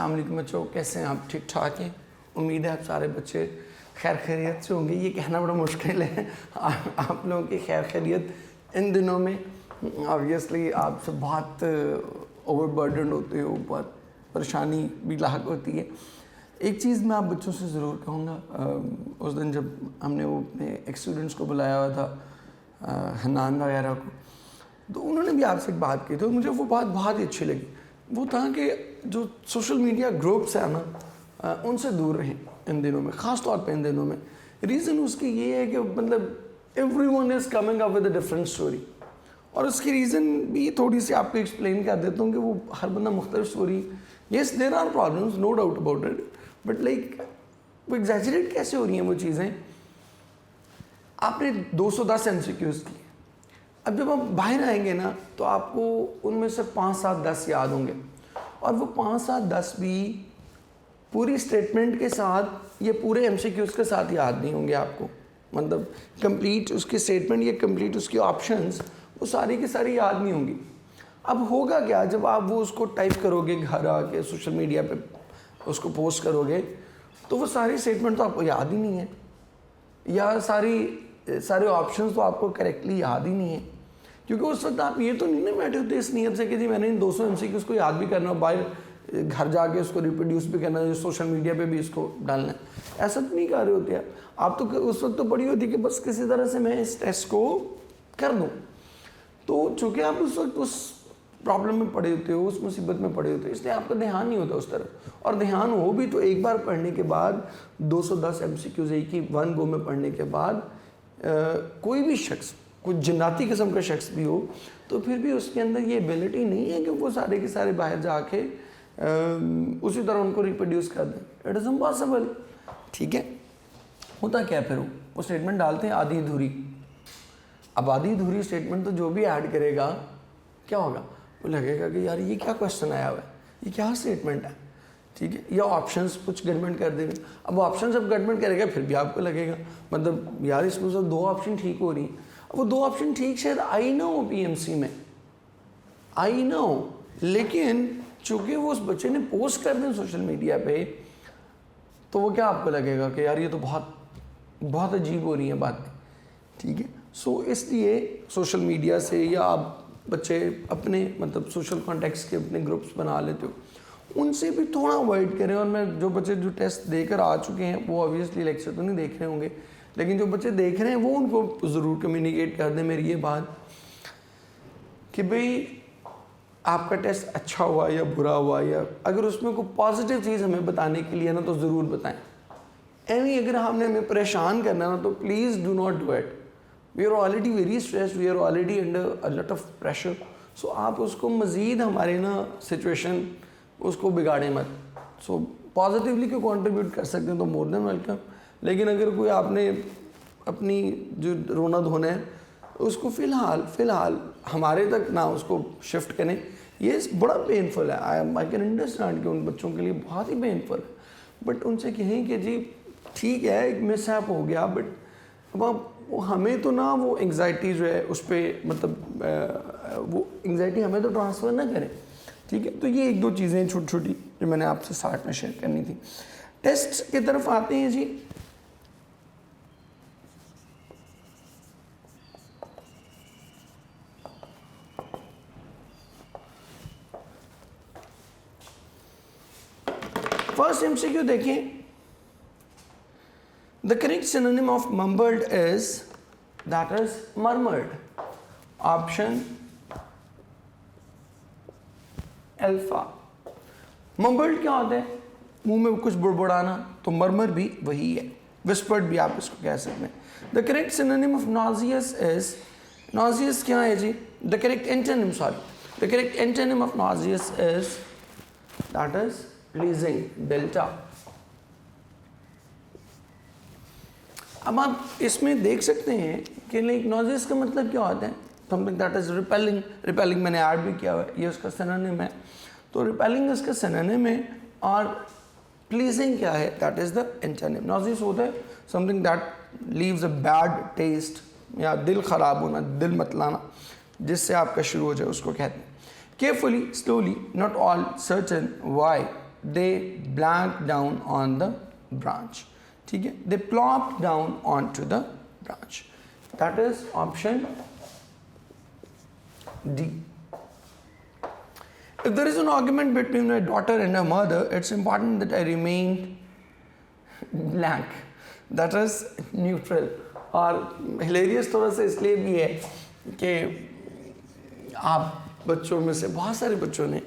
अस्सलाम वालेकुम बच्चों, कैसे हैं आप? ठीक ठाक हैं? उम्मीद है आप सारे बच्चे खैर खैरियत से होंगे। ये कहना बड़ा मुश्किल है आप लोगों की खैर खैरियत इन दिनों में ऑब्वियसली आप सब बहुत ओवरबर्डन होते हो, बहुत परेशानी भी लाक होती है। एक चीज़ मैं आप बच्चों से ज़रूर कहूँगा, उस दिन जब हमने वो अपने एक्स स्टूडेंट्स को बुलाया हुआ था हनान वगैरह को, तो उन्होंने भी आपसे एक बात की, तो मुझे वो बात बहुत ही अच्छी लगी। वो था कि जो सोशल मीडिया ग्रुप्स है ना, उनसे दूर रहें इन दिनों में, ख़ास तौर पे इन दिनों में। रीज़न उसकी ये है कि मतलब everyone is coming up with a different story, और उसकी रीज़न भी थोड़ी सी आपको एक्सप्लेन कर देता हूँ कि वो हर बंदा मुख्तलिफ story, yes there are problems, no doubt about it, but like वो एग्जैजरेट कैसे हो रही हैं वो चीज़ें। आपने 210 MCQs की, अब जब आप बाहर आएंगे ना तो आपको उनमें से 5, 7, 10 याद होंगे, और वो 5, 7, 10 भी पूरी स्टेटमेंट के साथ या पूरे MCQs के साथ याद नहीं होंगे आपको। मतलब कंप्लीट उसकी स्टेटमेंट या कंप्लीट उसकी ऑप्शंस वो सारी की सारी याद नहीं होंगी। अब होगा क्या, जब आप वो उसको टाइप करोगे घर आके सोशल मीडिया पे उसको पोस्ट करोगे, तो वो सारी स्टेटमेंट तो आपको याद ही नहीं है, या सारे ऑप्शंस तो आपको करेक्टली याद ही नहीं है, क्योंकि उस वक्त आप ये तो नहीं ना बैठे होते इस नीयत से कि जी मैंने इन 200 MCQs को याद भी करना, बाहर घर जाके उसको रिप्रोड्यूस भी करना है, सोशल मीडिया पे भी इसको डालना है, ऐसा तो नहीं कर रहे होते आप तो उस वक्त तो पड़ी होती कि बस किसी तरह से मैं इस टेस्ट को कर दूँ। तो चूँकि आप उस वक्त उस प्रॉब्लम में पड़े होते हो, उस मुसीबत में पड़े होते हो, इसलिए आपका ध्यान नहीं होता उस तरफ। और ध्यान हो भी तो एक बार पढ़ने के बाद 210 MCQs एक ही वन गो में पढ़ने के बाद कोई भी शख्स, कोई जन्नती किस्म का शख्स भी हो, तो फिर भी उसके अंदर ये एबिलिटी नहीं है कि वो सारे के सारे बाहर जाके उसी तरह उनको रिप्रोड्यूस कर दें। It is impossible. ठीक है, होता क्या फिर वो स्टेटमेंट डालते हैं आधी अधूरी। अब आधी अधूरी स्टेटमेंट तो जो भी ऐड करेगा क्या होगा, वो लगेगा कि यार ये क्या क्वेश्चन आया हुआ है, ये क्या स्टेटमेंट है। ठीक है, या ऑप्शंस कुछ गड़बड़ कर देंगे। अब ऑप्शन जब गड़बड़ करेगा फिर भी आपको लगेगा मतलब यार इसमें से 2 ऑप्शन ठीक हो रही हैं। वो 2 ऑप्शन ठीक शायद आई ना हो PMC में, आई ना हो, लेकिन चूंकि वो उस बच्चे ने पोस्ट कर दें सोशल मीडिया पे, तो वो क्या आपको लगेगा कि यार ये तो बहुत बहुत अजीब हो रही है बातें। ठीक है, सो इसलिए सोशल मीडिया से या आप बच्चे अपने मतलब सोशल कॉन्टेक्स्ट के अपने ग्रुप्स बना लेते हो, उनसे भी थोड़ा अवॉइड करें। और मैं जो बच्चे जो टेस्ट देकर आ चुके हैं वो ऑब्वियसली लेक्चर तो नहीं देख रहे होंगे, लेकिन जो बच्चे देख रहे हैं वो उनको ज़रूर कम्युनिकेट कर दें मेरी ये बात कि भाई आपका टेस्ट अच्छा हुआ या बुरा हुआ, या अगर उसमें कोई पॉजिटिव चीज़ हमें बताने के लिए ना तो ज़रूर बताएं। एवं अगर हमने हमें परेशान करना ना तो please do not do it. We are already very stressed, we are already under a lot of pressure. So आप उसको मज़ीद हमारे ना सिचुएशन उसको बिगाड़े मत। सो पॉजिटिवली क्यों कंट्रीब्यूट कर सकते हैं तो मोर देन वेलकम। लेकिन अगर कोई आपने अपनी जो रोना धोना है उसको फ़िलहाल हमारे तक ना उसको शिफ्ट करें, ये बड़ा पेनफुल है। आई कैन अंडरस्टैंड कि उन बच्चों के लिए बहुत ही पेनफुल है, बट उनसे कहें कि जी ठीक है एक मिसहैप हो गया, बट अब हमें तो ना वो एंग्जाइटी जो है उस पर मतलब वो एंग्जाइटी हमें तो ट्रांसफ़र ना करें। ठीक है, तो ये 1-2 चीज़ें छोटी छोटी जो मैंने आपसे साथ में शेयर करनी थी। टेस्ट की तरफ आते हैं जी। फर्स्ट MCQ देखें, the correct synonym of mumbled is that is murmured. Option alpha. Mumbled क्या होता है, मुंह में कुछ बुड़बुड़ाना, तो मर्मर भी वही है, विस्पर्ड भी आप इसको कह सकते हैं। The correct synonym of nauseous is, nauseous क्या है जी, the correct antonym, the correct antonym of nauseous is that is pleasing, delta. अब आप इसमें देख सकते हैं कि लाइक नॉजियस का मतलब क्या होता है, something that is repelling. Repelling मैंने ऐड भी किया हुआ है, ये उसका सिनोनिम है। तो रिपेलिंग इसका सिनोनिम है, और प्लीजिंग क्या है, दैट इज द एंटोनिम। नॉजियस होता है something that leaves a bad taste, या दिल ख़राब होना, दिल मतलाना, जिससे आपका शुरू हो जाए उसको कहते हैं। Carefully, slowly, not all, certain, why, they blank down on the branch, ठीक है, they plop down on to the branch. That is option D. If there is an argument between my daughter and her mother, it's important that I remain blank. That is neutral. और hilarious थोड़ा सा इसलिए भी है कि आप बच्चों में से बहुत सारे बच्चों ने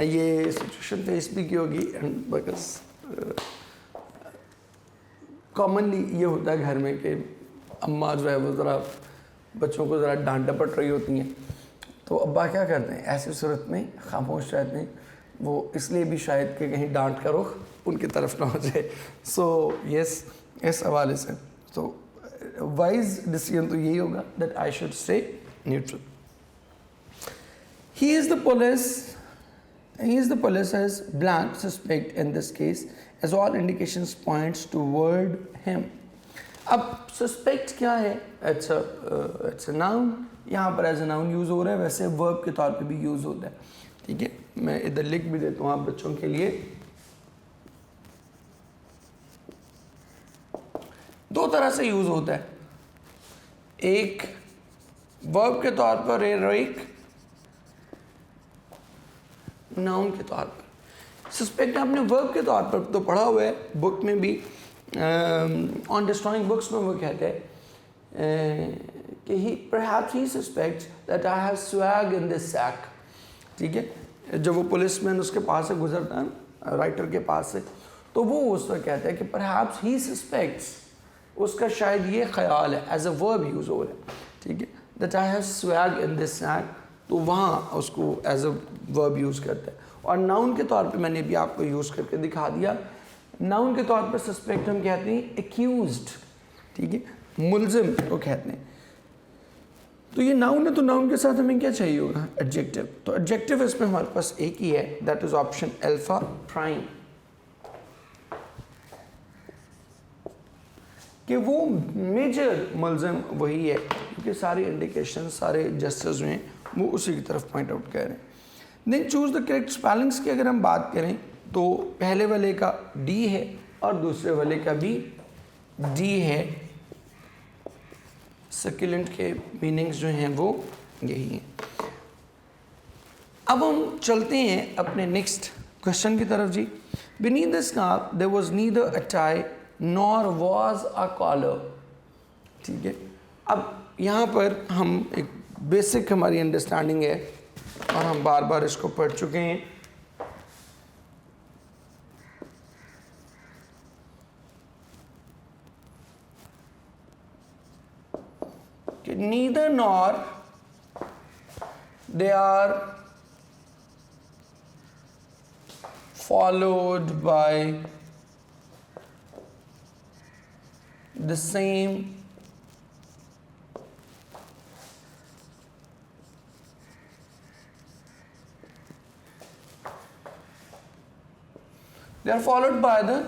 ये सिचुएशन फेस भी की होगी, एंड बिकॉज कॉमनली ये होता है घर में कि अम्मा जो है वो ज़रा बच्चों को ज़रा डांट डपट रही होती हैं, तो अब्बा क्या करते हैं ऐसी सूरत में खामोश रहते हैं, वो इसलिए भी शायद कि कहीं डांट का रुख उनकी तरफ ना हो जाए. सो यस, इस हवाले से तो वाइज डिसीजन तो यही होगा that I should say neutral. He is the police as blank suspect in this case as all indications points toward him. अब सस्पेक्ट क्या है? It's a noun. यहाँ पर एज ए नाउन यूज़ हो रहा है, वैसे वर्ब के तौर पे भी यूज़ होता है, ठीक है. मैं इधर लिख भी देता हूँ आप बच्चों के लिए. दो तरह से यूज़ होता है, एक वर्ब के तौर पर और एक नाउन के तौर पर. सस्पेक्ट आपने वर्ब के तौर पर तो पढ़ा हुआ है बुक में भी. ऑन डिस्ट्रॉइंग बुक्स में वो कहते हैं कि perhaps he suspects that I have swag in this sack. ठीक है, जब वो पुलिसमैन उसके पास से गुजरता है राइटर के पास से, तो वो उस पर कहता है कि perhaps he suspects, उसका शायद ये ख्याल है, एज अ वर्ब यूज़ हो रहा है, ठीक है, that I have swag in this sack, तो वहाँ उसको एज अ वर्ब यूज़ करता है. और नाउन के तौर पे मैंने भी आपको यूज़ करके दिखा दिया. नाउन के तौर पर सस्पेक्ट हम कहते हैं एक्यूज्ड, ठीक है, मुलजिम को कहते हैं. तो ये नाउन है, तो नाउन के साथ हमें क्या चाहिए होगा? एडजेक्टिव. तो एडजेक्टिव इसमें हमारे पास एक ही है, that is option alpha prime, कि वो मेजर मुलजिम वही है, क्योंकि सारे इंडिकेशन, सारे जस्टिस जो हैं वो उसी की तरफ पॉइंट आउट कर रहे हैं. Then choose the correct spellings की अगर हम बात करें तो पहले वाले का डी है और दूसरे वाले का भी डी है. सक्यूलेंट के मीनिंग्स जो हैं वो यही हैं. अब हम चलते हैं अपने नेक्स्ट क्वेश्चन की तरफ जी. Beneath the scarf there was neither a tie nor was a collar. ठीक है, अब यहाँ पर हम एक बेसिक हमारी अंडरस्टैंडिंग है और हम बार बार इसको पढ़ चुके हैं. Neither nor they are followed by the same they are followed by the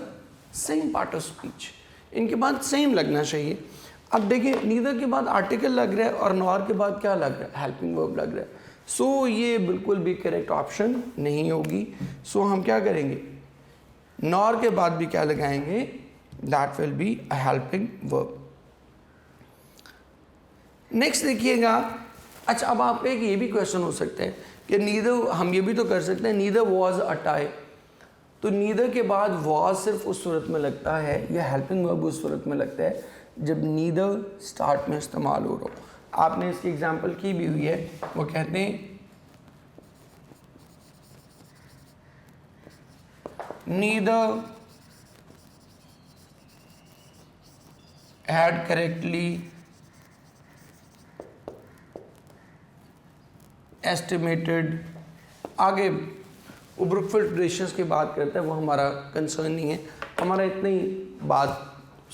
same part of speech. इनके बाद सेम लगना चाहिए. अब देखिए, नीदर के बाद आर्टिकल लग रहा है और नॉर के बाद क्या लग रहा है? हेल्पिंग वर्ब लग रहा है. सो ये बिल्कुल भी करेक्ट ऑप्शन नहीं होगी. सो हम क्या करेंगे? नॉर के बाद भी क्या लगाएंगे? That will be a helping verb. Next देखिएगा. अच्छा, अब आप एक ये भी क्वेश्चन हो सकता है कि नीदर, हम ये भी तो कर सकते हैं नीदर वॉज अ टाई. तो नीदर के बाद वॉज सिर्फ उस सूरत में लगता है या हेल्पिंग वर्ब उस सूरत में लगता है जब नीदर स्टार्ट में इस्तेमाल हो रहा हो. आपने इसकी एग्जांपल की भी हुई है. वो कहते हैं नीदर हैड करेक्टली एस्टिमेटेड. आगे वो ब्रुकफील्ड रिलेशंस की बात करता है, वो हमारा कंसर्न नहीं है, हमारा इतनी बात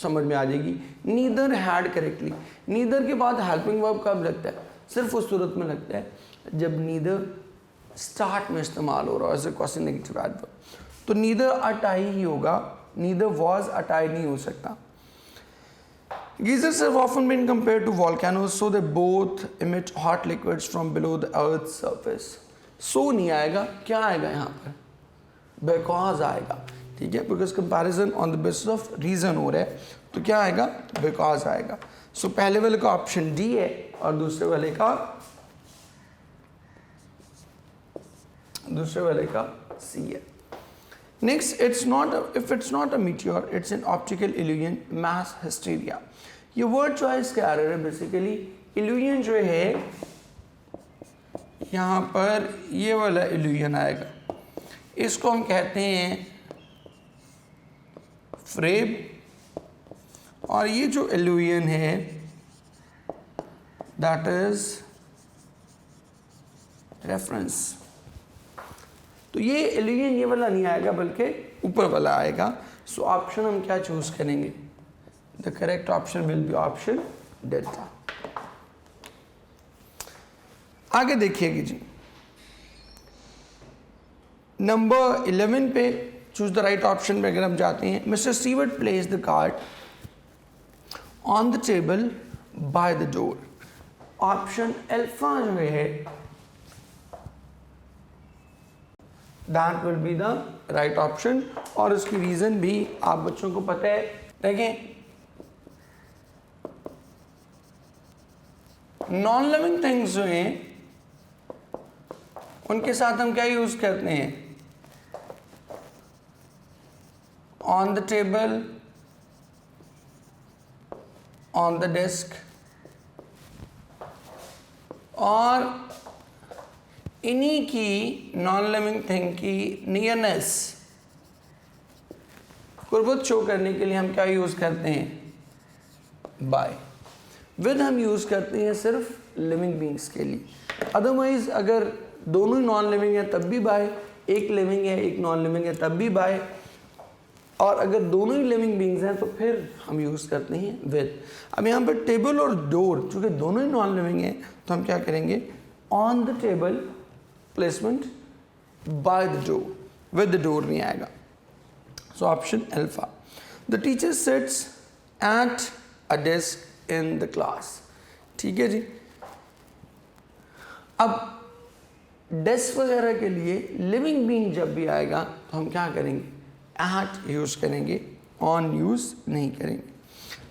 समझ में आ जाएगी. नीदर हैड करेक्टली, नीदर के बाद हेल्पिंग वर्ब कब लगता है? सिर्फ उस सूरत में लगता है जब नीदर स्टार्ट में इस्तेमाल हो रहा है as a question negative adverb. तो नीदर अ टाई ही होगा, नीदर वॉज अ टाई नहीं हो सकता. Geysers have often been compared to volcanoes, so they both emit hot liquids from below the earth's surface. So नहीं आएगा, क्या आएगा यहाँ पर? बिकॉज आएगा, ठीक है, because comparison on the basis of reason हो रहा है, तो क्या आएगा, बिकॉज आएगा। सो पहले वाले का ऑप्शन डी है और दूसरे वाले का सी है। Next, if it's not a meteor it's an optical illusion, mass hysteria. ये वर्ड चॉइस क्या आ रहा है, बेसिकली इल्यूजन जो है यहाँ पर ये वाला इल्यूजन आएगा, इसको हम कहते हैं फ्रेम, और ये जो इल्यूजन है दैट इज रेफरेंस। तो ये इल्यूजन ये वाला नहीं आएगा बल्कि ऊपर वाला आएगा। सो ऑप्शन हम क्या चूज करेंगे, the correct option will be option delta. आगे देखिएगी जी, नंबर 11 पे चूज द राइट ऑप्शन पे अगर हम जाते हैं, mister Stewart place the card on the table by the door. Option alpha जो है that will be the right option, और इसकी रीजन भी आप बच्चों को पता है। देखें, नॉन लिविंग थिंग्स जो हैं उनके साथ हम क्या यूज करते हैं, on the table, on the desk, और इन्हीं की नॉन लिविंग थिंग की नियरनेस कुर्बत शो करने के लिए हम क्या यूज करते हैं, बाय। विद हम यूज करते हैं सिर्फ लिविंग बींग्स के लिए, अदरवाइज अगर दोनों ही नॉन लिविंग है तब भी बाय, एक लिविंग है एक नॉन लिविंग है तब भी बाय, और अगर दोनों ही लिविंग बींग्स हैं तो फिर हम यूज करते हैं विद। अब यहाँ पर टेबल और डोर चूंकि दोनों ही नॉन लिविंग है तो हम क्या करेंगे, on the table placement by the door, with the door नहीं आएगा। So option alpha. The teacher seats at a desk in the class, ठीक है जी। अब डेस्क वगैरह के लिए लिविंग बीइंग जब भी आएगा तो हम क्या करेंगे, एट यूज करेंगे, ऑन यूज नहीं करेंगे।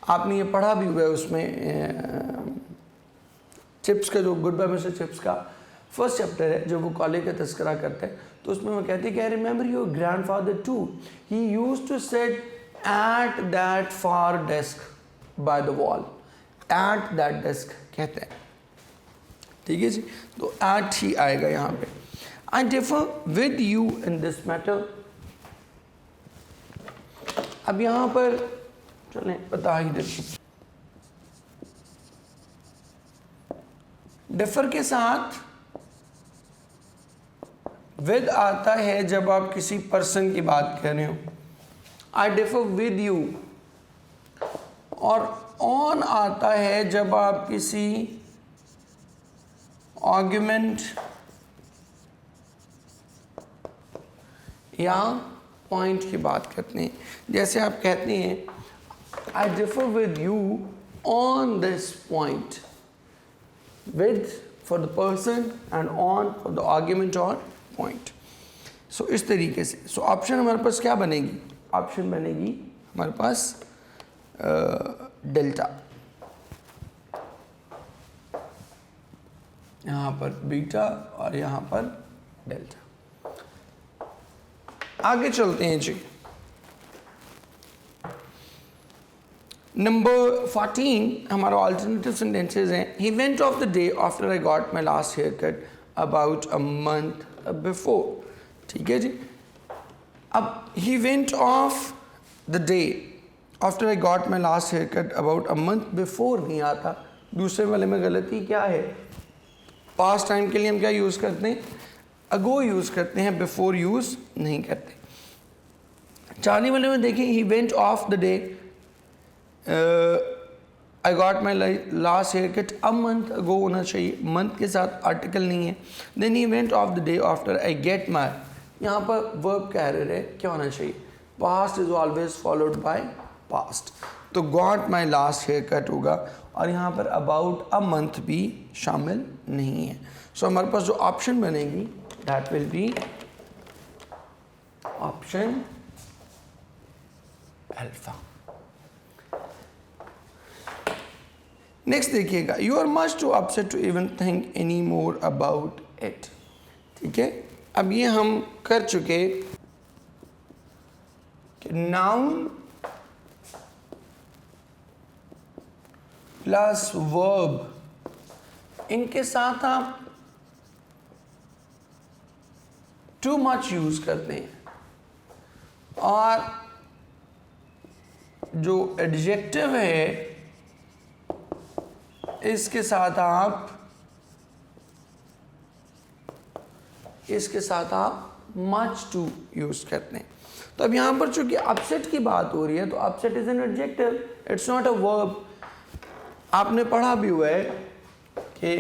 आपने ये पढ़ा भी हुआ है उसमें, चिप्स का जो गुड बाय मिस्टर चिप्स का फर्स्ट चैप्टर है, जब वो कॉलेज का तस्करा करता है तो उसमें वो कहते हैं कि I remember your grandfather too, he used to sit at that far desk by the wall, at that desk कहते हैं, ठीक है जी। तो एट ही आएगा यहाँ पे। आई differ with you in this matter. अब यहाँ पर चलें बता ही देते, डिफर के साथ विद आता है जब आप किसी पर्सन की बात कर रहे हो, आई डिफर विद यू, और ऑन आता है जब आप किसी आर्ग्यूमेंट या पॉइंट की बात करते हैं। जैसे आप कहते हैं आई differ with you on this point, with for the person and on for the argument और पॉइंट। सो इस तरीके से सो ऑप्शन हमारे पास क्या बनेगी, ऑप्शन बनेगी हमारे पास डेल्टा। यहाँ पर बीटा और यहाँ पर डेल्टा। आगे चलते हैं जी, नंबर 14 हमारा ऑल्टरनेटिव सेंटेंसेस हैं। He went off the day after I got my last haircut about a month before, ठीक है जी। अब he went off the day after I got my last haircut about a month before नहीं आता। दूसरे वाले में गलती क्या है, पास्ट टाइम के लिए हम क्या यूज़ करते हैं, अगो यूज़ करते हैं, बिफोर यूज़ नहीं करते। चार्ली वाले में देखिए ही went off the day I got my last haircut a month ago होना चाहिए, मंथ के साथ आर्टिकल नहीं है। Then he went off the day after I get my, यहाँ पर वर्ब कैरियर है, क्या होना चाहिए, past is always followed by past, तो got my last haircut होगा, और यहाँ पर अबाउट अ मंथ भी शामिल नहीं है। सो हमारे पास जो ऑप्शन बनेगी that will be option alpha. Next देखिएगा, you are much too upset to even think any more about it. ठीक है, अब ये हम कर चुके कि नाउन प्लस वर्ब, इनके साथ आप टू मच यूज करते हैं, और जो एडजेक्टिव है इसके साथ आप मच टू यूज करते हैं। तो अब यहां पर चूंकि अपसेट की बात हो रही है, तो upset is an adjective, it's not a verb. आपने पढ़ा भी हुआ है कि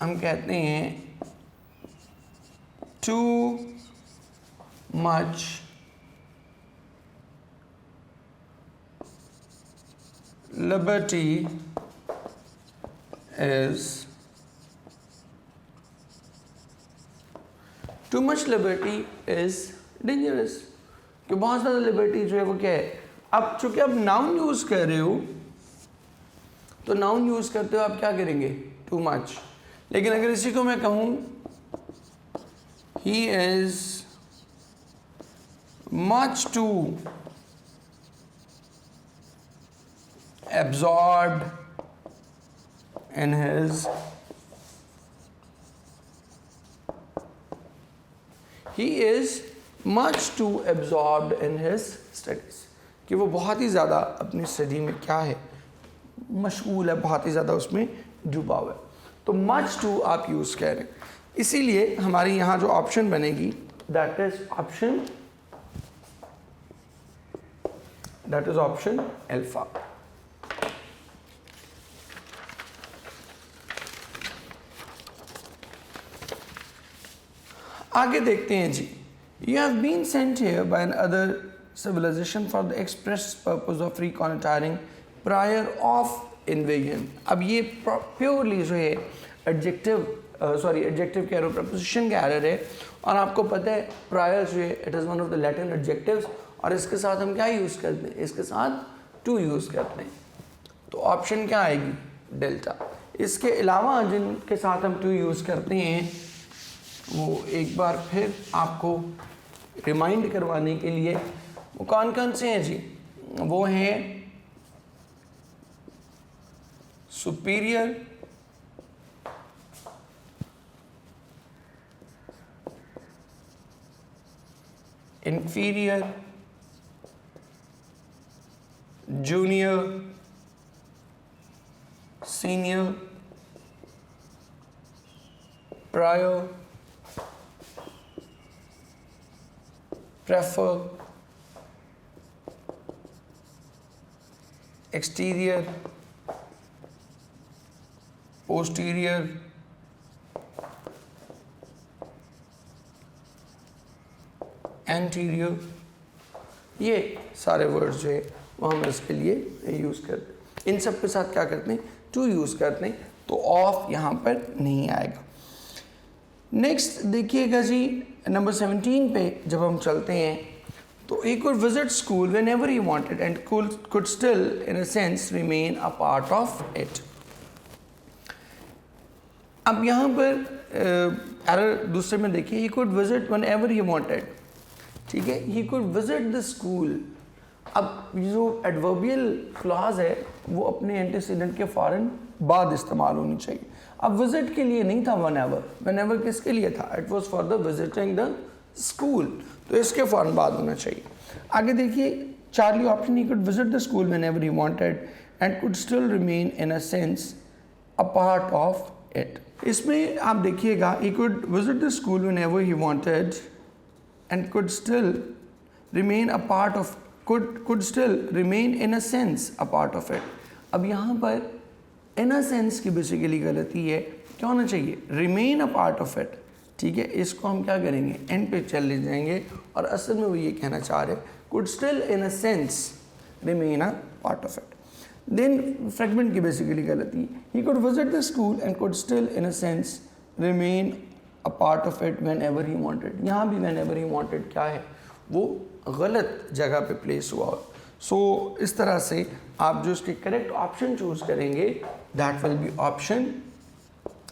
हम कहते हैं too much liberty is too much liberty is dangerous, कि बहुत ज़्यादा लिबर्टी जो है वो क्या है। अब चूंकि आप नाउन यूज कर रहे हो, तो नाउन यूज करते हो आप क्या करेंगे, टू मच। लेकिन अगर इसी को मैं कहूँ he is much too absorbed in his he is much too absorbed in his studies, कि वो बहुत ही ज़्यादा अपनी स्टडी में क्या है, मशगूल है, बहुत ही ज़्यादा उसमें डूबा हुआ है। तो मच टू आप यूज़ कर रहे हैं, इसीलिए हमारी यहाँ जो ऑप्शन बनेगी दैट इज ऑप्शन अल्फा। आगे देखते हैं जी, you have been sent here by another civilization for the express purpose of reconnoitring prior of invasion. अब ये प्योरली जो है एडजेक्टिव कह रहा हूँ, प्रपोजिशन का एरर है, और आपको पता है प्रायर जो है it is one of the Latin adjectives, और इसके साथ हम क्या यूज़ करते हैं, इसके साथ टू यूज़ करते हैं। तो ऑप्शन क्या आएगी, डेल्टा। इसके अलावा जिनके साथ हम टू यूज़ करते हैं वो एक बार फिर आपको रिमाइंड करवाने के लिए वो कौन कौन से हैं जी, वो हैं superior, inferior, junior, senior, prior, prefer, exterior, posterior, anterior, ये सारे वर्ड्स जो है वो हम इसके लिए यूज़ करते हैं। इन सब के साथ क्या करते हैं, टू यूज़ करते हैं, तो ऑफ यहाँ पर नहीं आएगा। नेक्स्ट देखिएगा जी, नंबर 17 पे जब हम चलते हैं, तो he could visit school whenever he wanted and could still in a sense remain a part of it। अब यहाँ पर एरर दूसरे में देखिए, he could visit whenever he wanted, ठीक है, he could visit the school। अब जो एडवर्बियल क्लॉज है वो अपने एंटीसीडेंट के फ़ौरन बाद इस्तेमाल होनी चाहिए। अब विजिट के लिए नहीं था व्हेनेवर किसके लिए था, it was for the visiting the school, तो इसके फ़ौरन बाद होना चाहिए। आगे देखिए Charlie option, he could visit the school whenever he wanted and could still remain in a sense a part of it. इसमें आप देखिएगा, he could visit the school whenever he wanted and could still remain a part of, could still remain in a sense a part of it। अब यहाँ पर in a sense की basically गलती है, क्या होना चाहिए, remain a part of it, ठीक है। इसको हम क्या करेंगे, एंड पे चले जाएंगे, और असल में वो ये कहना चाह रहे could still in a sense remain a part of it। then fragment की बेसिकली गलती, he could visit the school and could still in a sense remain a part of it when ever he wanted. यहाँ भी when ever he wanted क्या है, वो गलत जगह पे प्लेस हुआ। सो इस तरह से आप जो इसके करेक्ट ऑप्शन चूज करेंगे that will be option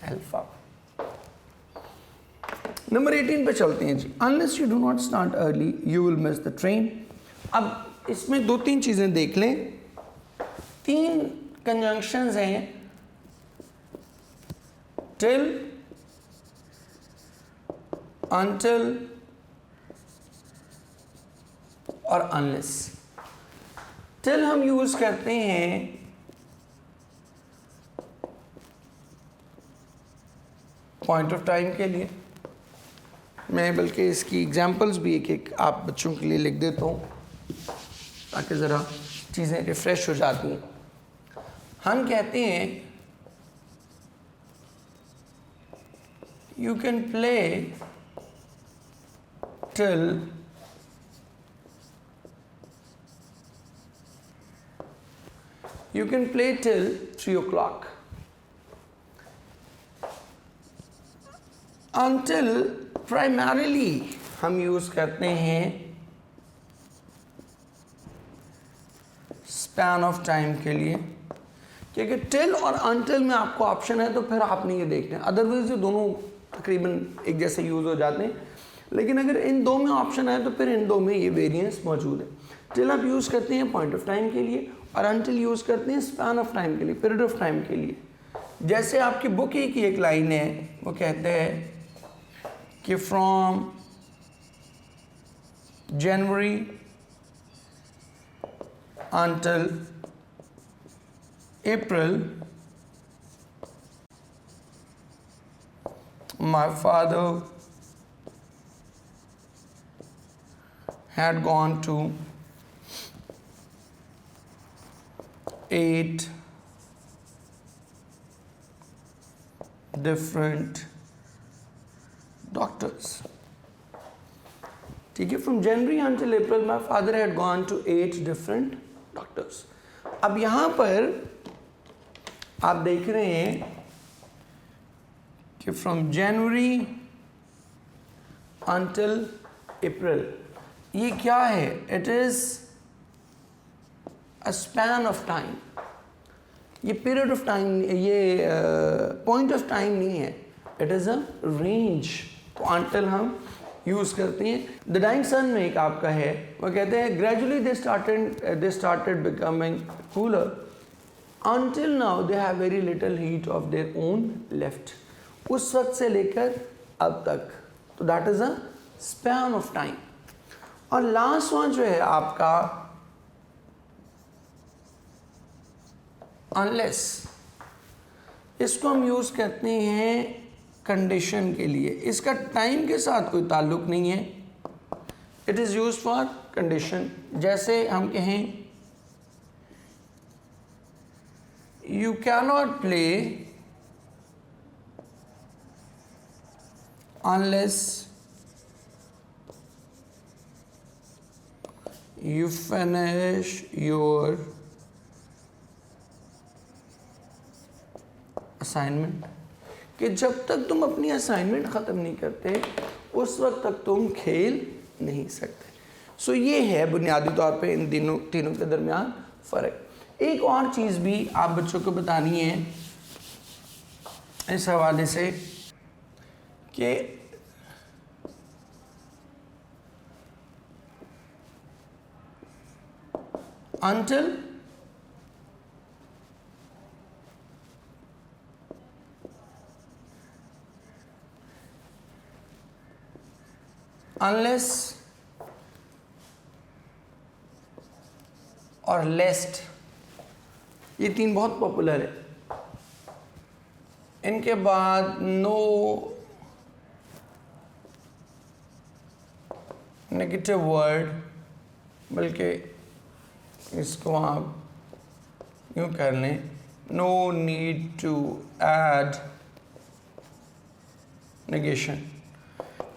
alpha. Number 18 पे चलते हैं जी। Unless you do not start early you will miss the train. अब इसमें 2-3 चीज़ें देख लें। 3 कंजंक्शंस हैं, टिल, until और अनलेस। टिल हम यूज करते हैं पॉइंट ऑफ टाइम के लिए। मैं बल्कि इसकी एग्जांपल्स भी एक एक आप बच्चों के लिए लिख देता हूँ ताकि ज़रा चीज़ें रिफ्रेश हो जाती हैं। हम कहते हैं you can play till you can play till 3 o'clock. Until primarily हम यूज करते हैं स्पैन ऑफ टाइम के लिए, क्योंकि टिल और अनटिल में आपको ऑप्शन है तो फिर आपने ये देखना है, अदरवाइज ये दोनों तकरीबन एक जैसे यूज हो जाते हैं। लेकिन अगर इन दो में ऑप्शन है तो फिर इन दो में ये वेरिएंस मौजूद है। टिल आप यूज़ करते हैं पॉइंट ऑफ टाइम के लिए और अनटिल यूज़ करते हैं स्पैन ऑफ टाइम के लिए, पीरियड ऑफ टाइम के लिए। जैसे आपकी बुक की एक लाइन है, वो कहते हैं कि from January until April my father had gone to 8 different doctors। ठीक है, from January until April my father had gone to 8 different doctors. अब यहाँ पर आप देख रहे हैं कि फ्रॉम जनवरी until अप्रैल ये क्या है, it is a span of time. ये पीरियड ऑफ टाइम, ये पॉइंट ऑफ टाइम नहीं है, इट इज अ रेंज। तो अनटिल हम यूज करते हैं। द डाइंग सन में एक आपका है, वो कहते हैं gradually they started becoming cooler until now they have very little heat of their own left. उस वक्त से लेकर अब तक, तो that is a span of time. और लास्ट वन जो है आपका अनलेस, इसको हम यूज करते हैं कंडीशन के लिए। इसका टाइम के साथ कोई ताल्लुक नहीं है, it is use for condition. जैसे हम कहें you can not play unless you finish your assignment, कि जब तक तुम अपनी असाइनमेंट ख़त्म नहीं करते उस वक्त तक तुम खेल नहीं सकते। सो ये है बुनियादी तौर पे इन तीनों के दरमियान फ़र्क। एक और चीज़ भी आप बच्चों को बतानी है इस हवाले से कि until unless और लेस्ट, ये 3 बहुत पॉपुलर है। इनके बाद नो नेगेटिव वर्ड, बल्कि इसको आप यूँ कर लें, no need to add negation.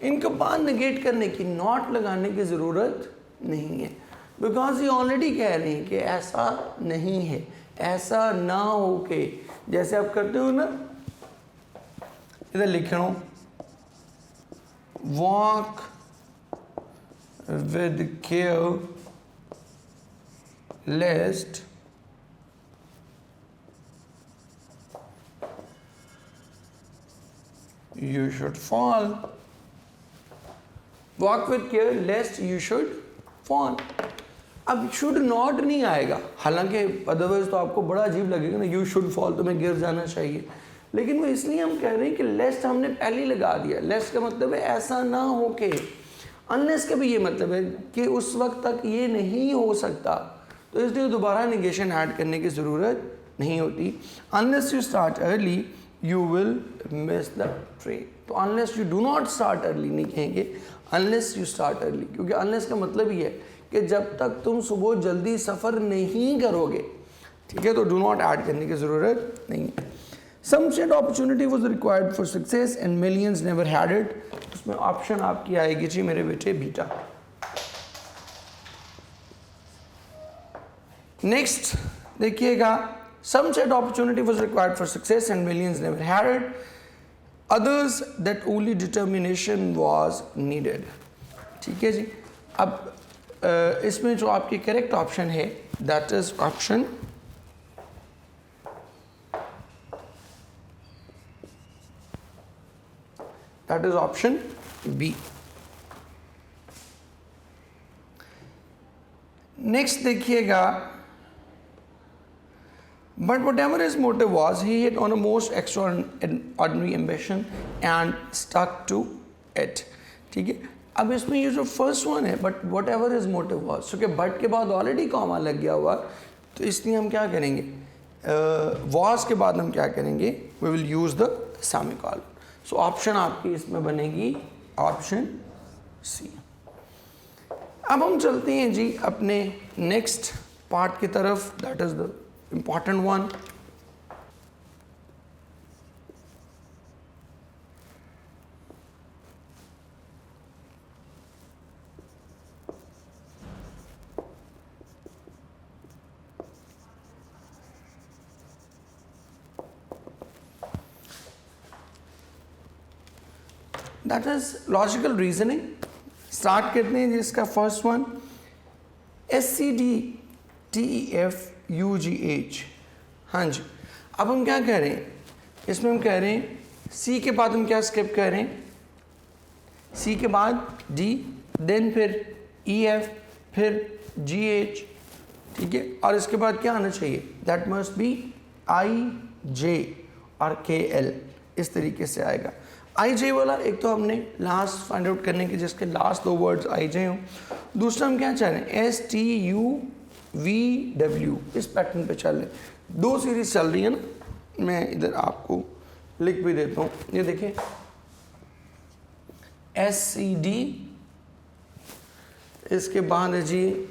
इनके बाद नेगेट करने की, नॉट लगाने की ज़रूरत नहीं है, बिकॉज ये ऑलरेडी कह रहे हैं कि ऐसा नहीं है, ऐसा ना हो के, जैसे आप करते हो ना, इधर लिख रहा हूँ walk with care lest you should fall. Walk with care lest you should fall. अब शुड नॉट नहीं आएगा, हालांकि अदरवाइज तो आपको बड़ा अजीब लगेगा ना, यू शुड फॉल, तुम्हें गिर जाना चाहिए, लेकिन वो इसलिए हम कह रहे हैं कि लेस्ट हमने पहले ही लगा दिया। लेस्ट का मतलब है ऐसा ना हो के, अनलेस का भी ये मतलब है कि उस वक्त तक ये नहीं हो सकता, तो इसलिए दोबारा निगेशन ऐड करने की ज़रूरत नहीं होती। Unless you start early you will miss the train, तो unless you do not start early नहीं कहेंगे, अनलेस यू स्टार्ट अर्ली, क्योंकि अनलेस का मतलब ही है कि जब तक तुम सुबह जल्दी सफ़र नहीं करोगे, ठीक है, तो डू नॉट ऐड करने की ज़रूरत नहीं है। Some shade opportunity was required for success and millions never had it, उसमें ऑप्शन आपकी आएगी जी मेरे बेटे बीटा। नेक्स्ट देखिएगा, some shade opportunity was required for success and millions never had it, others that only determination was needed. ठीक है जी, अब इसमें जो आपकी करेक्ट ऑप्शन है that is option B. Next देखिएगा, but whatever his motive was, he hit on a most extraordinary ambition and stuck to it। ठीक है, अब इसमें ये जो फर्स्ट वन है, but what ever is motive was, क्योंकि बट के बाद ऑलरेडी कॉमा लग गया हुआ, तो इसलिए हम क्या करेंगे, वॉज के बाद हम क्या करेंगे, we will use the semicolon. So option आपकी इसमें बनेगी ऑप्शन सी। अब हम चलते हैं जी अपने नेक्स्ट पार्ट की तरफ, that is the important one. That is logical reasoning. Start करते हैं जिसका फर्स्ट वन, SCDTEFUGH। हाँ जी, अब हम क्या कह रहे हैं, इसमें हम कह रहे हैं सी के बाद हम क्या स्किप कर रहे हैं, सी के बाद डी, देन फिर EF, फिर GH, ठीक है, और इसके बाद क्या आना चाहिए, दैट मस्ट बी IJ और KL, इस तरीके से आएगा। IJ वाला एक तो हमने लास्ट फाइंड आउट करने के जिसके लास्ट दो वर्ड्स IJ हों, दूसरा हम क्या चाह रहे हैं STUVW, इस पैटर्न पे चल रहे, दो सीरीज चल रही है ना, मैं इधर आपको लिख भी देता हूँ, ये देखिए SCD, इसके बाद है जी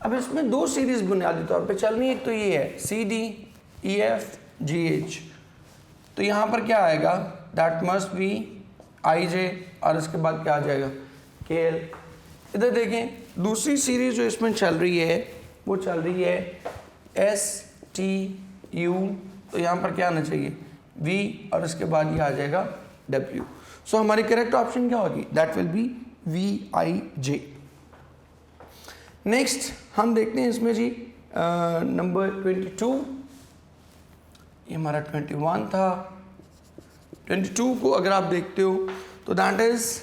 अब इसमें दो सीरीज बुनियादी तौर पे चल रही है, एक तो ये है CDEFGH, तो यहाँ पर क्या आएगा, दैट मस्ट बी IJ और इसके बाद क्या आ जाएगा KL। इधर देखें दूसरी सीरीज जो इसमें चल रही है वो चल रही है STU, तो यहाँ पर क्या आना चाहिए V और इसके बाद ये आ जाएगा W। सो हमारी करेक्ट ऑप्शन क्या होगी, that will B VIJ। Next हम देखते हैं इसमें जी नंबर 22, ये हमारा 21 था, 22 को अगर आप देखते हो तो दैट इज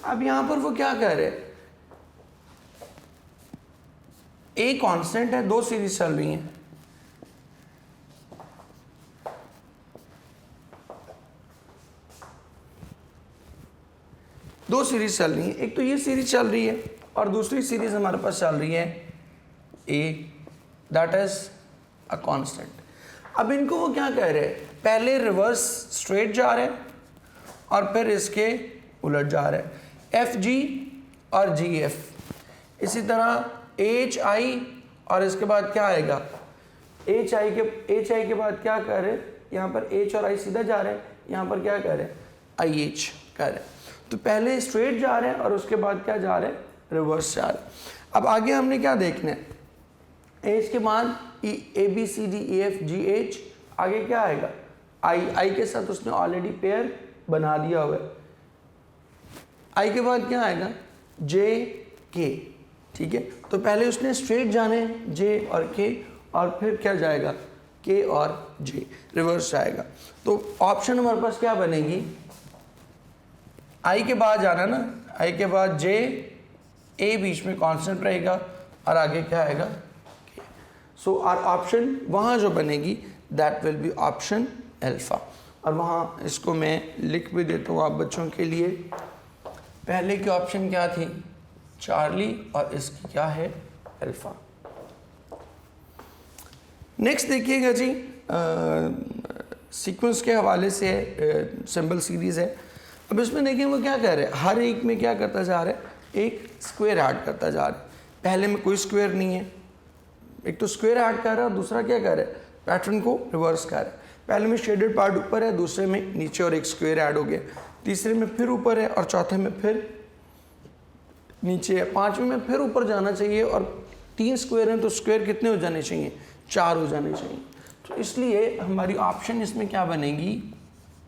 अब यहां पर वो क्या कह रहे हैं, ए कांस्टेंट है, दो सीरीज चल रही हैं, दो सीरीज चल रही है, एक तो ये सीरीज चल रही है और दूसरी सीरीज हमारे पास चल रही है ए, दैट इज अ कांस्टेंट। अब इनको वो क्या कह रहे हैं, पहले रिवर्स स्ट्रेट जा रहे हैं और फिर इसके उलट जा रहे हैं, एफ जी और जी एफ। इसी तरह एच आई और इसके बाद क्या आएगा, एच आई के बाद क्या कर रहे हैं, यहाँ पर एच और आई सीधा जा रहे हैं, यहाँ पर क्या कर रहे हैं, आई एच कर रहे हैं। तो पहले स्ट्रेट जा रहे हैं और उसके बाद क्या जा रहे हैं, रिवर्स जा रहे हैं। अब आगे हमने क्या देखना है, एच के बाद A B C D E F G H, आगे क्या आएगा, आई के साथ उसने ऑलरेडी पेयर बना दिया हुआ है। आई के बाद क्या आएगा, जे के, ठीक है। तो पहले उसने स्ट्रेट जाने जे और के, और फिर क्या जाएगा, के और जे, रिवर्स जाएगा। तो ऑप्शन हमारे पास क्या बनेगी, आई के बाद जाना ना, आई के बाद जे, ए बीच में कांस्टेंट रहेगा और आगे क्या आएगा, के। सो आर ऑप्शन वहाँ जो बनेगी that will be option alpha. और वहाँ इसको मैं लिख भी देता हूँ आप बच्चों के लिए। पहले की ऑप्शन क्या थी, चार्ली, और इसकी क्या है, अल्फा। नेक्स्ट देखिएगा जी, सीक्वेंस के हवाले से सिंबल सीरीज़ है। अब इसमें देखिए वो क्या कह रहे हैं, हर एक में क्या करता जा रहा है, एक स्क्वायर ऐड करता जा रहा है। पहले में कोई स्क्वायर नहीं है, एक तो स्क्वायर ऐड कर रहा है और दूसरा क्या कर रहा है, पैटर्न को रिवर्स कर रहा है। पहले में शेडेड पार्ट ऊपर है, दूसरे में नीचे और एक स्क्वायर ऐड हो गया, तीसरे में फिर ऊपर है और चौथे में फिर नीचे है, पाँचवें में फिर ऊपर जाना चाहिए और 3 स्क्वायर हैं तो स्क्वायर कितने हो जाने चाहिए, 4 हो जाने चाहिए। तो इसलिए हमारी ऑप्शन इसमें क्या बनेगी,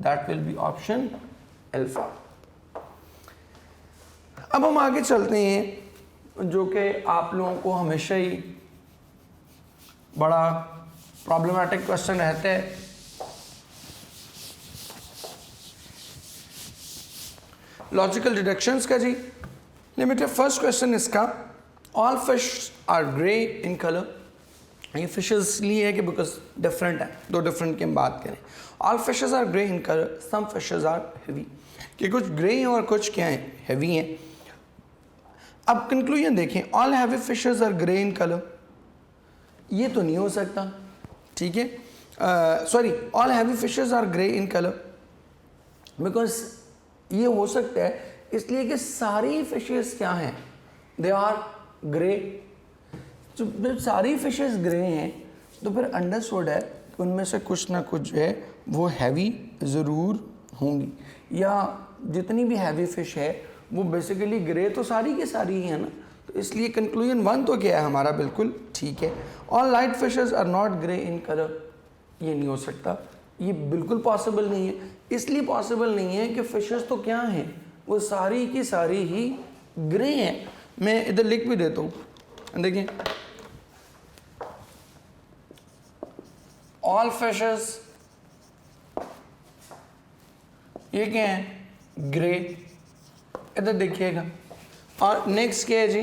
that will be option alpha. अब हम आगे चलते हैं, जो कि आप लोगों को हमेशा ही बड़ा प्रॉब्लमेटिक क्वेश्चन रहता है। लॉजिकल डिडक्शंस का जी। लिमिटेड फर्स्ट क्वेश्चन इसका, all fish are grey in colour. ये फिशेस इसलिए है कि बिकॉज डिफरेंट है, दो डिफरेंट की हम बात करें। All fishes are grey in colour, some fishes are heavy, कि कुछ ग्रे हैं और कुछ क्या हैं, हेवी हैं। अब कंक्लूजन देखें, all heavy fishes are grey in colour, ये तो नहीं हो सकता, ठीक है। Sorry, all heavy fishes are grey in colour, because ये हो सकता है इसलिए कि सारी फिशेस क्या हैं, दे आर ग्रे। तो जब सारी फिशेस ग्रे हैं तो फिर अंडरस्टूड है कि उनमें से कुछ ना कुछ जो है वो हैवी ज़रूर होंगी, या जितनी भी हैवी फिश है वो बेसिकली ग्रे तो सारी की सारी ही है ना। तो इसलिए कंक्लूजन 1 तो क्या है हमारा, बिल्कुल ठीक है। All light fishes are not grey in colour, ये नहीं हो सकता, ये बिल्कुल पॉसिबल नहीं है। इसलिए पॉसिबल नहीं है कि फिशेस तो क्या हैं, वो सारी की सारी ही ग्रे हैं। मैं इधर लिख भी देता हूँ, देखिए, ऑल फिशेस ये क्या है, ग्रे, इधर देखिएगा। और नेक्स्ट क्या है जी,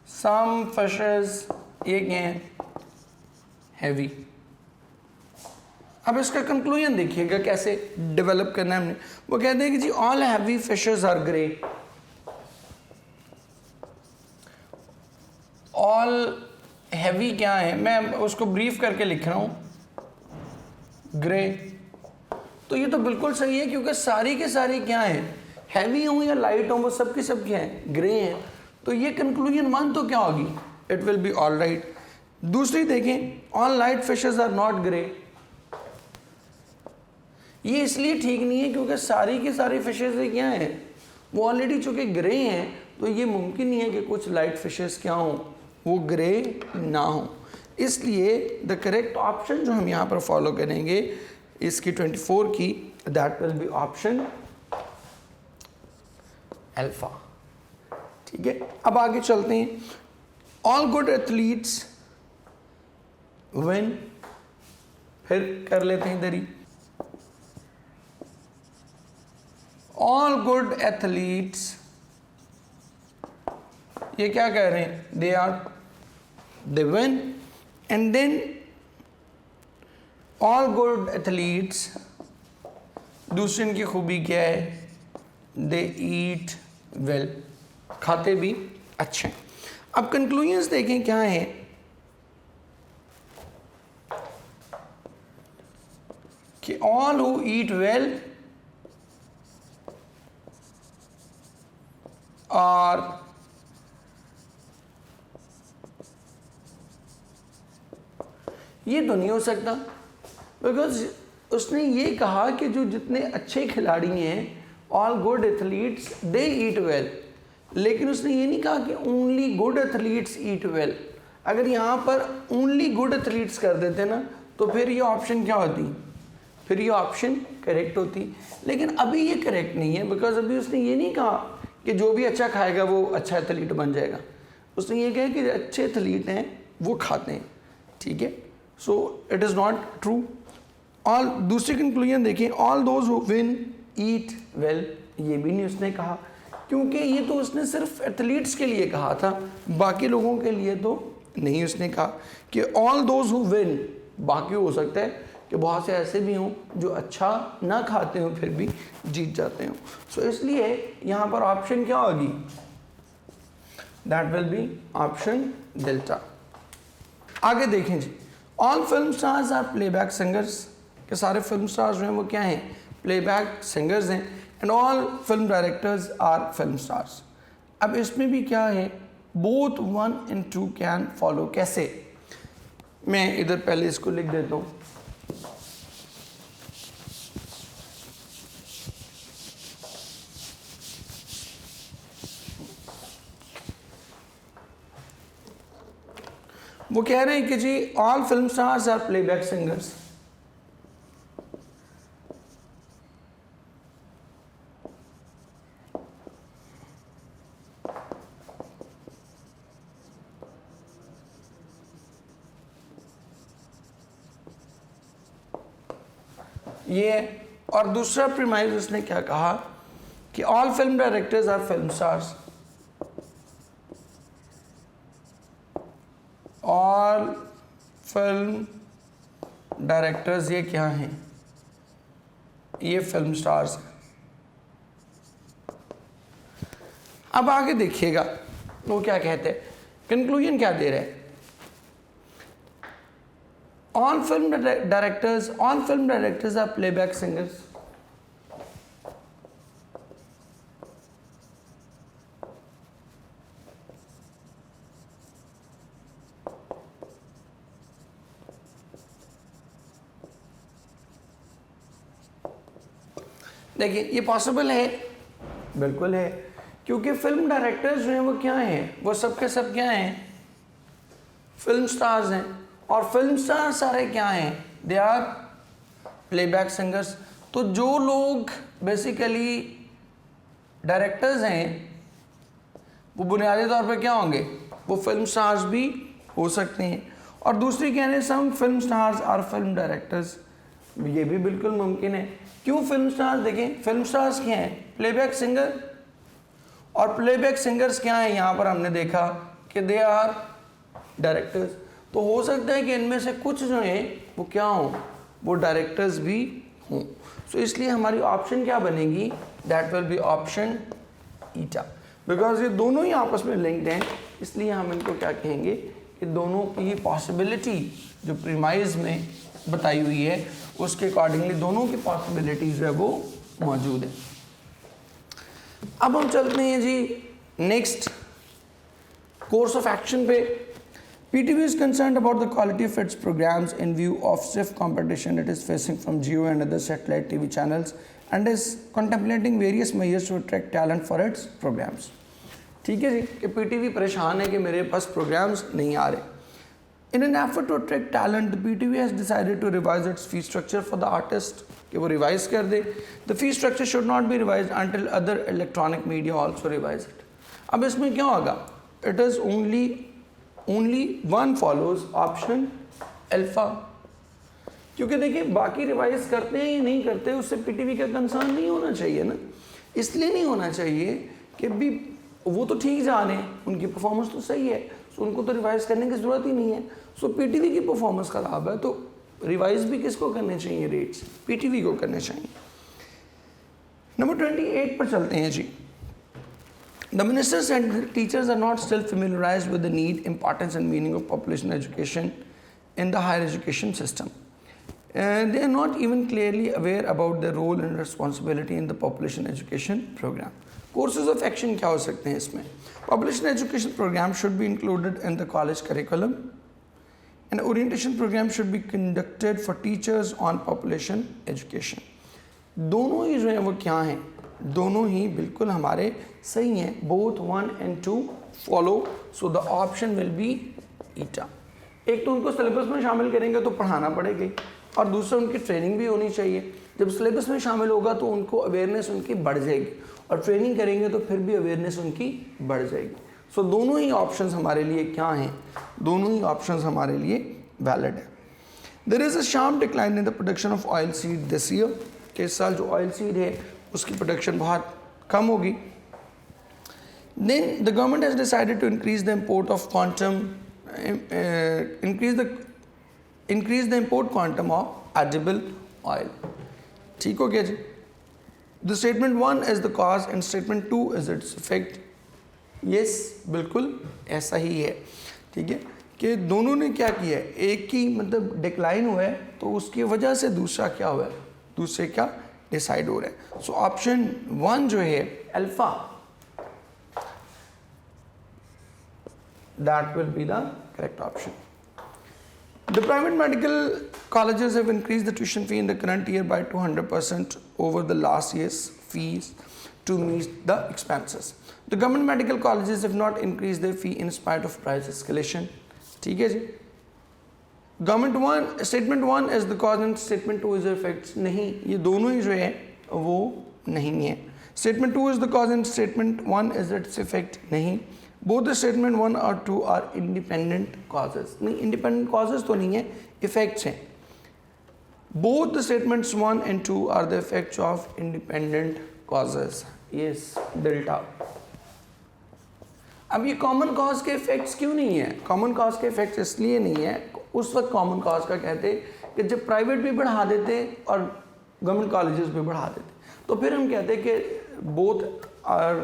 सम फिशेस ये क्या है, हैवी। अब इसका कंक्लूजन देखिएगा कैसे डेवलप करना है हमने। वो कहते हैं कि जी all heavy fishes are grey, all heavy क्या है, मैं उसको ब्रीफ करके लिख रहा हूँ, ग्रे। तो ये तो बिल्कुल सही है क्योंकि सारी के सारी क्या है, हैवी हों या लाइट हों, वो सब की सब क्या है, ग्रे हैं। तो ये कंक्लूजन 1 तो क्या होगी, it will be all right. दूसरी देखें, all light fishes are not grey, ये इसलिए ठीक नहीं है क्योंकि सारी की सारी फिशेस क्या हैं, वो ऑलरेडी चूंकि ग्रे हैं, तो ये मुमकिन नहीं है कि कुछ लाइट फिशेस क्या हों, वो ग्रे ना हो। इसलिए द करेक्ट ऑप्शन जो हम यहाँ पर फॉलो करेंगे इसकी 24 की, that will be option alpha, ठीक है। अब आगे चलते हैं, ऑल गुड एथलीट्स विन, फिर कर लेते हैं इधर ही, ऑल गुड एथलीट्स, ये क्या कह रहे हैं, they win, and then all good athletes दूसरी इनकी खूबी क्या है, दे ईट वेल, खाते भी अच्छे हैं। अब कंक्लूजन्स देखें क्या है, कि ऑल हु ईट वेल और ये तो नहीं हो सकता, बिकॉज उसने ये कहा कि जो जितने अच्छे खिलाड़ी हैं, ऑल गुड एथलीट्स दे ईट वेल, लेकिन उसने ये नहीं कहा कि ओनली गुड एथलीट्स ईट वेल। अगर यहाँ पर ओनली गुड एथलीट्स कर देते ना, तो फिर ये ऑप्शन क्या होती, फिर ये ऑप्शन करेक्ट होती। लेकिन अभी ये करेक्ट नहीं है, बिकॉज अभी उसने ये नहीं कहा कि जो भी अच्छा खाएगा वो अच्छा एथलीट बन जाएगा। उसने ये कहा कि अच्छे एथलीट हैं वो खाते हैं, ठीक है। So it is not true. All, दूसरी कंक्लूजन देखें, all those who win eat well, ये भी नहीं उसने कहा, क्योंकि ये तो उसने सिर्फ एथलीट्स के लिए कहा था, बाकी लोगों के लिए तो नहीं उसने कहा। कि ऑल दोज हु विन, बाकी हो सकता है कि बहुत से ऐसे भी हों जो अच्छा ना खाते हों फिर भी जीत जाते हों। सो इसलिए यहाँ पर ऑप्शन क्या होगी, that will be option delta. आगे देखें जी, all film stars are playback singers, के सारे फिल्म स्टार्स जो हैं वो क्या हैं, प्लेबैक सिंगर्स हैं। And all film directors are film stars. अब इसमें भी क्या है, बोथ 1 and 2 कैन फॉलो। कैसे, मैं इधर पहले इसको लिख देता हूँ। वो कह रहे हैं कि जी all film stars are playback singers. ये, और दूसरा प्रीमाइज उसने क्या कहा कि all film directors are film stars. All film directors ये क्या हैं, ये फिल्म स्टार्स हैं। अब आगे देखिएगा वो क्या कहते हैं, कंक्लूजन क्या दे रहे हैं। All film directors are playback singers. देखिए ये पॉसिबल है, बिल्कुल है, क्योंकि फिल्म डायरेक्टर्स जो हैं वो क्या हैं, वो सब के सब क्या हैं, फिल्म स्टार्स हैं। और फिल्म स्टार्स सारे क्या हैं, दे आर प्लेबैक सिंगर्स। तो जो लोग बेसिकली डायरेक्टर्स हैं वो बुनियादी तौर पर क्या होंगे, वो फिल्म स्टार्स भी हो सकते हैं। और दूसरी कह रहे हैं some film stars are film directors, ये भी बिल्कुल मुमकिन है। क्यों फिल्म स्टार्स, देखें फिल्म स्टार्स क्या हैं, प्लेबैक सिंगर। और प्लेबैक सिंगर्स क्या हैं, यहाँ पर हमने देखा कि दे आर डायरेक्टर्स। तो हो सकता है कि इनमें से कुछ जो हैं वो क्या हों, वो डायरेक्टर्स भी हों। सो इसलिए हमारी ऑप्शन क्या बनेगी, that will be option eta, because ये दोनों ही आपस में लिंक्ड हैं। इसलिए हम इनको क्या कहेंगे कि दोनों की पॉसिबिलिटी जो प्रीमाइज में बताई हुई है उसके अकॉर्डिंगली दोनों की पॉसिबिलिटीज है वो मौजूद है। अब हम चलते हैं जी नेक्स्ट कोर्स ऑफ एक्शन पे। PTV is concerned about the quality of its programs in view of stiff competition it is facing from Jio and other satellite TV channels and is contemplating various measures to attract talent for its programs। ठीक है जी, कि PTV परेशान है कि मेरे पास programmes नहीं आ रहे। In an effort to attract talent, the PTV has decided to revise its fee structure for the artist, कि वो रिवाइज कर दे। The fee structure should not be revised until other electronic media also revise it। अब इसमें क्या होगा, it is only one follows option alpha, क्योंकि देखिए बाकी रिवाइज करते हैं या नहीं करते उससे PTV का कंसर्न नहीं होना चाहिए ना। इसलिए नहीं होना चाहिए कि भी वो तो ठीक जा रहे हैं, उनकी परफॉर्मेंस तो सही है, सो उनको तो रिवाइज करने की ज़रूरत ही नहीं है। सो PTV की परफॉर्मेंस ख़राब है तो रिवाइज भी किसको करने चाहिए, रेट्स PTV को करने चाहिए। नंबर 28 पर चलते हैं जी। The ministers and the teachers are not still familiarized with the need, importance and meaning of population education in the higher education system. They are not even clearly aware about their role and responsibility in the population education program. Courses of action क्या हो सकते हैं इसमें? Population education program should be included in the college curriculum. An orientation program should be conducted for teachers on population education. दोनों ही जो है वो क्या हैं? दोनों ही बिल्कुल हमारे सही हैं. Both 1 and 2 follow, so the option will be eta. एक तो उनको सिलेबस में शामिल करेंगे तो पढ़ाना पड़ेगी, और दूसरा उनकी ट्रेनिंग भी होनी चाहिए. जब सिलेबस में शामिल होगा तो उनको अवेयरनेस उनकी बढ़ जाएगी, और ट्रेनिंग करेंगे तो फिर भी अवेयरनेस उनकी बढ़ जाएगी. सो दोनों ही ऑप्शंस हमारे लिए क्या हैं? दोनों ही ऑप्शंस हमारे लिए वैलिड है. There is a sharp decline in the production of oil seed this year. कि इस साल जो ऑयल सीड है उसकी प्रोडक्शन बहुत कम होगी. Then the government has decided to increase the import of quantum increase the import quantum of edible oil. ठीक हो गया जी. The statement 1 is the cause and statement 2 is its effect. Yes, बिल्कुल ऐसा ही है. ठीक है कि दोनों ने क्या किया है, एक की मतलब डिक्लाइन हुआ है तो उसकी वजह से दूसरा क्या हुआ है, दूसरे क्या डिसाइड हो रहा है. सो ऑप्शन 1 जो है alpha, that will be the correct option. The private medical colleges have increased the tuition fee in the current year by 200% over the last year's fees to meet the expenses. The government medical colleges have not increased their fee in spite of price escalation. ठीक है जी. Government 1 statement 1 is the cause and statement 2 is the effects. नहीं, ये दोनों ही जो है वो नहीं है. Statement 2 is the cause and statement 1 is its effect. नहीं. Both the statement 1 और 2 are independent causes. नहीं, independent causes तो नहीं है, effects हैं. Both the statements 1 and 2 are the effects of independent causes. Yes, delta. अब ये common cause के effects क्यों नहीं है? Common cause के effects इसलिए नहीं है, उस वक्त common cause का कहते कि जब private भी बढ़ा देते और government colleges भी बढ़ा देते, तो फिर हम कहते कि both are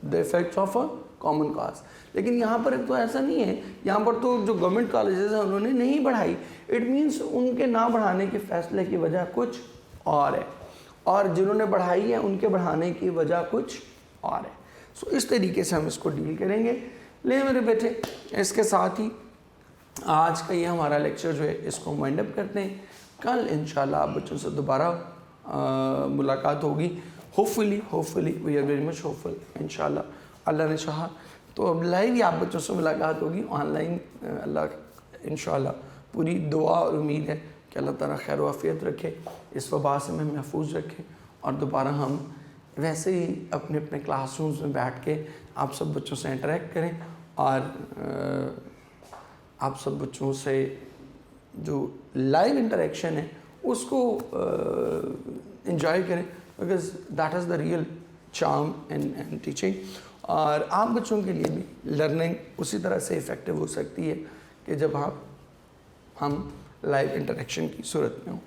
the effects of a common cause. लेकिन यहाँ पर तो ऐसा नहीं है. यहाँ पर तो जो गवर्नमेंट कॉलेजेस हैं उन्होंने नहीं बढ़ाई. इट मीन्स उनके ना बढ़ाने के फैसले की वजह कुछ और है, और जिन्होंने बढ़ाई है उनके बढ़ाने की वजह कुछ और है. सो इस तरीके से हम इसको डील करेंगे. ले मेरे बेटे, इसके साथ ही आज का ये हमारा लेक्चर जो है इसको वाइंड अप करते हैं. कल इंशाल्लाह आप बच्चों से दोबारा मुलाकात होगी. Hopefully we are very much hopeful. इंशाल्लाह अल्लाह ने चाहा तो अब लाइव ही आप बच्चों से मुलाकात होगी, ऑनलाइन अल्लाह इंशाल्लाह. पूरी दुआ और उम्मीद है कि अल्लाह ताला खैर आफियत रखे, इस वबा से हमें महफूज रखे, और दोबारा हम वैसे ही अपने अपने क्लासरूम्स में बैठ के आप सब बच्चों से इंटरेक्ट करें, और आप सब बच्चों से जो लाइव इंटरेक्शन है उसको इंजॉय करें, because that is the real charm in teaching. और आप बच्चों के लिए भी लर्निंग उसी तरह से इफ़ेक्टिव हो सकती है कि जब हम लाइव इंटरेक्शन की सूरत में हो.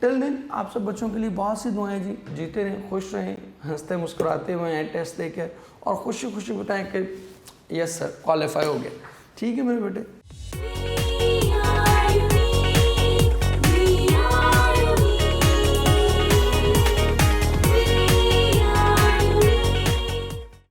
टिल दिन आप सब बच्चों के लिए बहुत सी दुआएं जी. जीते रहें, खुश रहें, हंसते मुस्कुराते हुए हैं टेस्ट देकर, और खुशी खुशी बताएं कि यस सर क्वालिफाई हो गया. ठीक है मेरे बेटे.